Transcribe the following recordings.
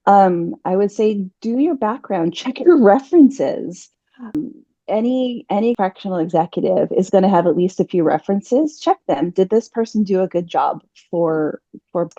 I would say do your background, check your references. Any fractional executive is going to have at least a few references. Check them. Did this person do a good job for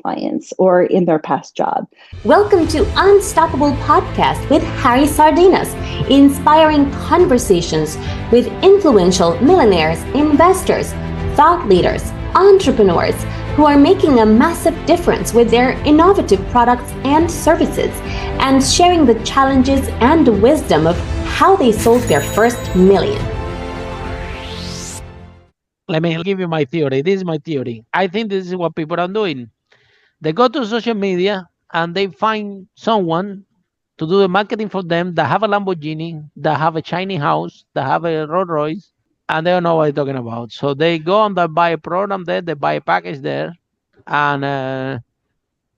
clients or in their past job? Welcome to Unstoppable Podcast with Harry Sardinas, inspiring conversations with influential millionaires, investors, thought leaders, entrepreneurs who are making a massive difference with their innovative products and services, and sharing the challenges and wisdom of how they sold their first million. Let me give you my theory. This is my theory. I think this is what people are doing. They go to social media and they find someone to do the marketing for them that have a Lamborghini, that have a shiny house, that have a Rolls Royce, and they don't know what they're talking about. So they go and they buy a program there, they buy a package there, and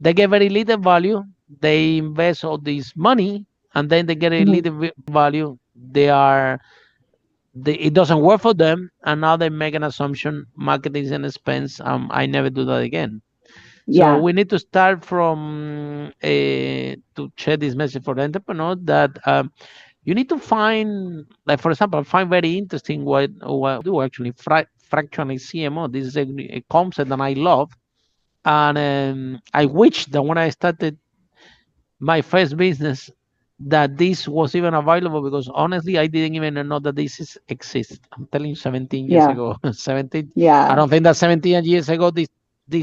they get very little value. They invest all this money, and then they get a little value. It doesn't work for them, and now they make an assumption, marketing is an expense. I never do that again. So we need to start from to share this message for the entrepreneur that you need to find, like for example, find very interesting what do actually fractionally CMO. This is a concept that I love, and I wish that when I started my first business that this was even available, because honestly I didn't even know that this exists. I'm telling you, 17 years ago. 17. I don't think that 17 years ago this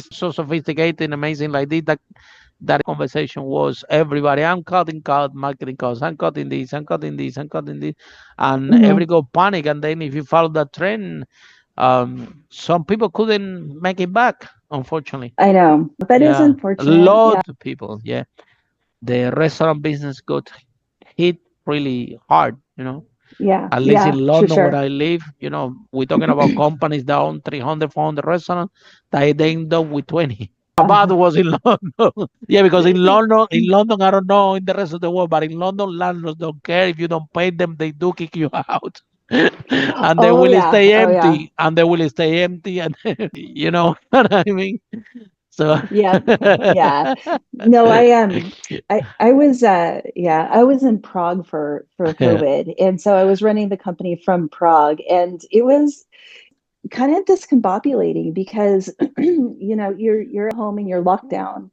so sophisticated and amazing like this, that conversation was everybody. I'm cutting marketing costs. I'm cutting this. I'm cutting this. I'm cutting this, and everybody go panic. And then if you follow that trend, some people couldn't make it back. Unfortunately, I know that is unfortunate. A lot of people. Yeah, the restaurant business got hit really hard. At least in London where I live, we're talking about companies that own 300, 400 restaurants that they end up with 20. How bad was in London? Yeah, because in London, I don't know in the rest of the world, but in London, landlords don't care if you don't pay them; they do kick you out, and they will stay empty, and they will stay empty, and you know what I mean. So yeah. No, I was I was in Prague for COVID, and so I was running the company from Prague, and it was kind of discombobulating because you're at home and you're locked down,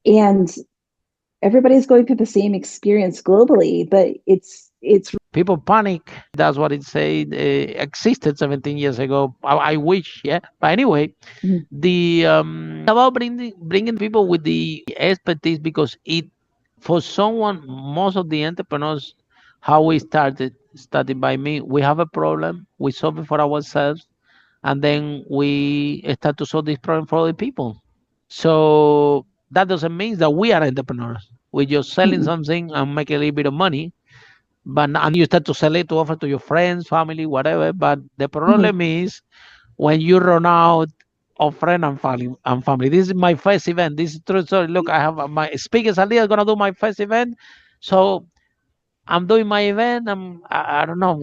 and everybody's going through the same experience globally, but it's people panic. That's what it said existed 17 years ago. I wish, yeah. But anyway, the about bringing people with the expertise, because for someone, most of the entrepreneurs, how we started by me. We have a problem, we solve it for ourselves, and then we start to solve this problem for other people. So that doesn't mean that we are entrepreneurs. We're just selling something and make a little bit of money, and you start to sell it to offer to your friends, family, whatever. But the problem is when you run out of friends and family. This is my first event. This is true story. Look, I have my speakers are gonna do my first event, so I'm doing my event. I don't know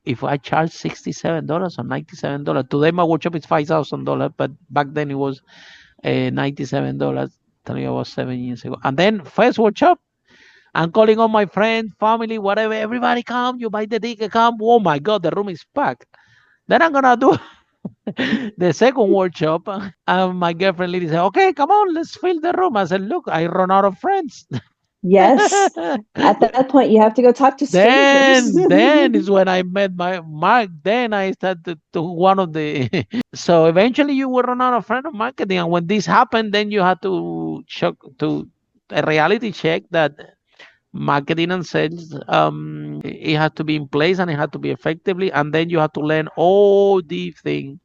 if I charge $67 or $97. Today my workshop is $5,000, but back then it was $97. Telling you about 7 years ago. And then first workshop, I'm calling on my friends, family, whatever. Everybody come. You buy the ticket, come. Oh my God, the room is packed. Then I'm gonna do the second workshop, and my girlfriend lady said, "Okay, come on, let's fill the room." I said, "Look, I run out of friends." Yes. At that point, you have to go talk to strangers. Then is when I met my Mark. Then I started to one of the. So eventually, you will run out of friend of marketing, and when this happened, then you have to a reality check that marketing and sales, it has to be in place and it has to be effectively, and then you have to learn all these things.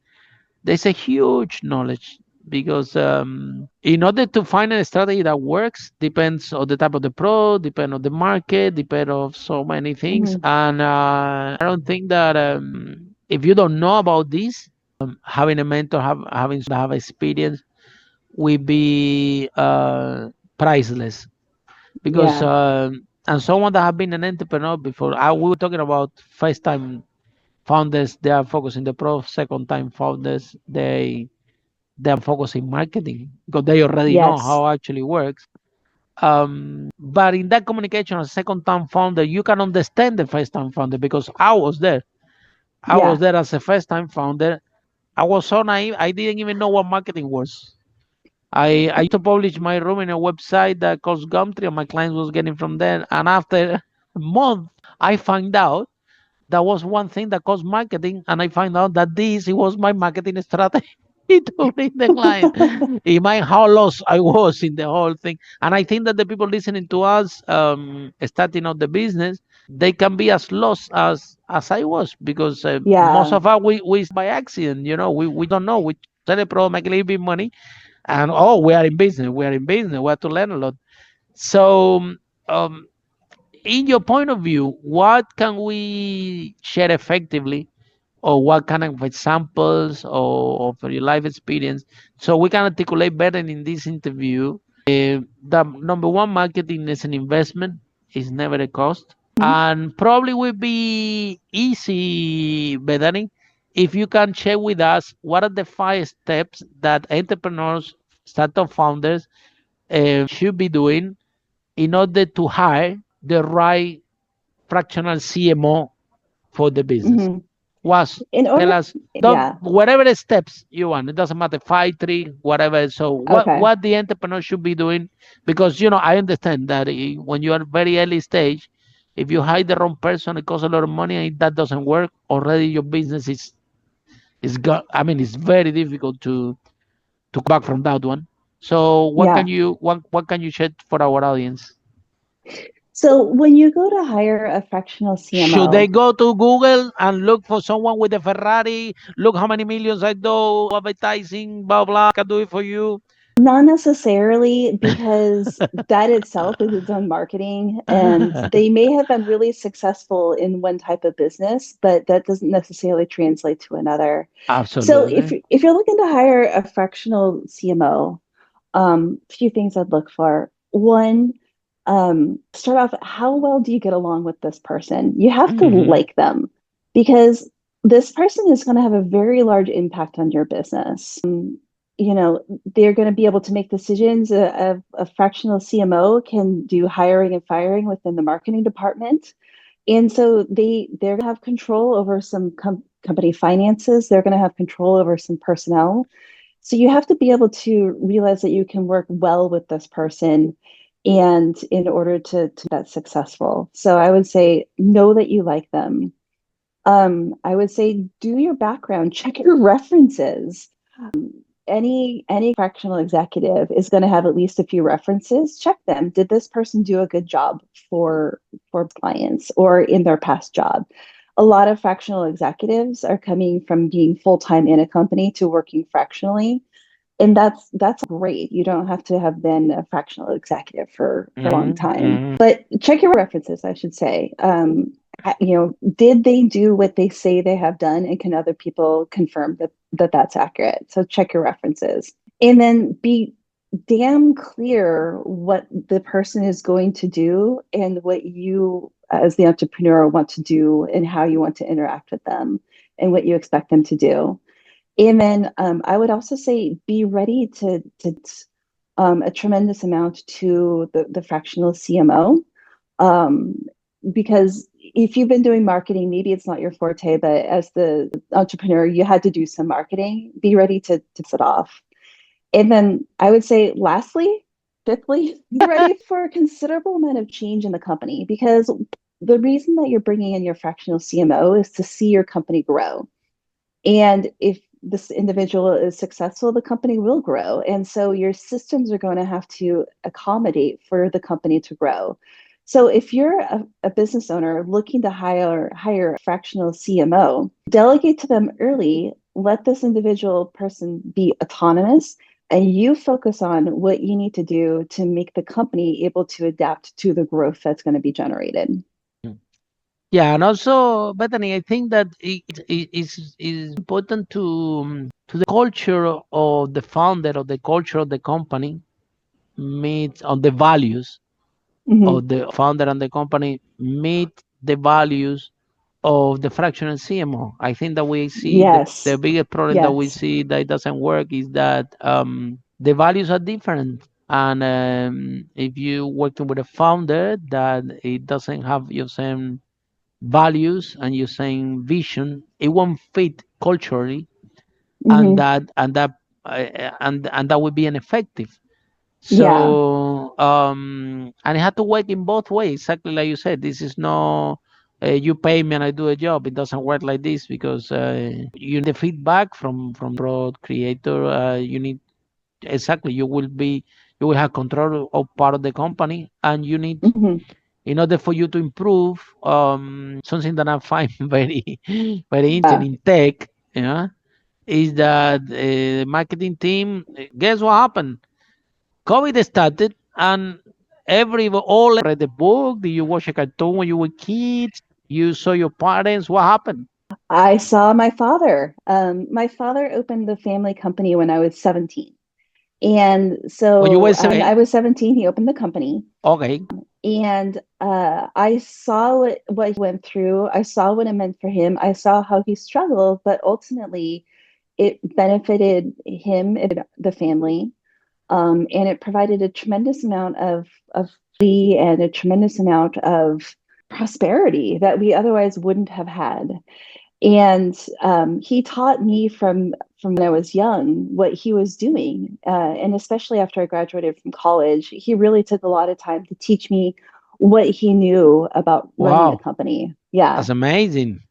There's a huge knowledge, because in order to find a strategy that works, depends on the type of the product, depend on the market, depend on so many things. And I don't think that if you don't know about this, having a mentor, having have experience will be priceless. Because and someone that have been an entrepreneur before, we were talking about first time founders, they are focusing the pro. Second time founders, they are focusing marketing, because they already know how it actually works. But in that communication, as a second-time founder, you can understand the first-time founder because I was there. I was Yeah. there as a first-time founder. I was so naive. I didn't even know what marketing was. I used to publish my room in a website that cost Gumtree, and my clients was getting from there. And after a month, I find out that was one thing that cost marketing, and I find out that it was my marketing strategy to bring the client. Imagine how lost I was in the whole thing. And I think that the people listening to us, starting out the business, they can be as lost as I was because most Yeah. of us we by accident, we don't know. We sell a product, make a little bit money, and we are in business. We are in business. We have to learn a lot. So, um, in your point of view, what can we share effectively, or what kind of examples or of your life experience, so we can articulate better in this interview that number one, marketing is an investment, is never a cost, Mhm. and probably will be easy, Bethany, if you can share with us what are the 5 steps that entrepreneurs, startup founders should be doing in order to hire the right fractional CMO for the business. Mhm. Was In tell order, us, don't yeah. whatever the steps you want. It doesn't matter, 5, 3, whatever. So Okay. what the entrepreneur should be doing, because I understand that when you are very early stage, if you hire the wrong person, it costs a lot of money, and if that doesn't work, already your business is got. I mean, it's very difficult to come back from that one. So Yeah. what can you share for our audience? So when you go to hire a fractional Should they CMO, go to Google and look for someone with a Ferrari? Look how many millions I do advertising, blah blah. Can do it for you. not necessarily, because that itself is its own marketing, and they may have been really successful in one type of business, but that doesn't necessarily translate to another. So Absolutely. if you're looking to hire a fractional CMO, few things I'd look for. One, start off, how well do you get along with this person? You have to Hmm. like them, because this person is going to have a very large impact on your business. They're going to be able to make decisions. A fractional CMO can do hiring and firing within the marketing department. And so they're going to have control over some company finances. They're going to have control over some personnel. So you have to be able to realize that you can work well with this person, and in order to be that successful. So I would say know that you like them. I would say do your background, check your references. Any fractional executive is going to have at least a few references. Check them. Did this person do a good job for clients or in their past job? A lot of fractional executives are coming from being full-time in a company to working fractionally, and that's great. You don't have to have been a fractional executive for a long Hmm. time, Hmm. but check your references, I should say. Did they do what they say they have done, and can other people confirm that that's accurate? So check your references, and then be damn clear what the person is going to do and what you as the entrepreneur want to do and how you want to interact with them and what you expect them to do. And then I would also say be ready to a tremendous amount to the fractional CMO, um, because if you've been doing marketing, maybe it's not your forte, but as the entrepreneur, you had to do some marketing. Be ready to pass it off. And then I would say, lastly, fifthly, be ready for a considerable amount of change in the company, because the reason that you're bringing in your fractional CMO is to see your company grow. And if this individual is successful, the company will grow. And so your systems are going to have to accommodate for the company to grow. So if you're a business owner looking to hire a fractional CMO, delegate to them early, let this individual person be autonomous, and you focus on what you need to do to make the company able to adapt to the growth that's going to be generated. Yeah, and also, Bethany, I think that it is important to the culture of the founder, or the culture of the company meet on the values Mhm. of the founder and the company meet the values of the fractional CMO. I think that we see the Yes. biggest problem that we Yes. see that it doesn't work is that the values are different. And if you're working with a founder that it doesn't have your same values and your same vision, it won't fit culturally, and Hmm. that would be ineffective. Yeah. So and it had to work in both ways, exactly like you said. This is no you pay me and I do a job. It doesn't work like this because you need the feedback from broad creator. You need exactly you will have control of part of the company, and you need Hmm. in order for you to improve something that I find very very interesting Yeah. in tech, yeah, is that the marketing team, guess what happened? COVID started, and all read the book. Did you watch a cartoon when you were kids? You saw your parents. What happened? I saw my father. My father opened the family company when I was 17. And When you so were when I 7, was 17, he opened the company. okay. And I saw what he went through. I saw what it meant for him. I saw how he struggled, but ultimately it benefited him, it benefited the family, and it provided a tremendous amount of fee and a tremendous amount of prosperity that we otherwise wouldn't have had. And he taught me from when I was young what he was doing, and especially after I graduated from college, he really took a lot of time to teach me what he knew about running a Wow, company. Yeah, that's amazing.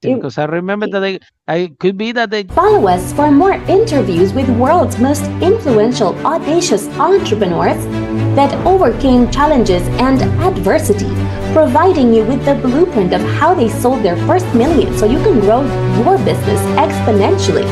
it, Because I remember that I could be that they Follow us for more interviews with world's most influential, audacious entrepreneurs that overcame challenges and adversity, providing you with the blueprint of how they sold their first million so you can grow your business exponentially.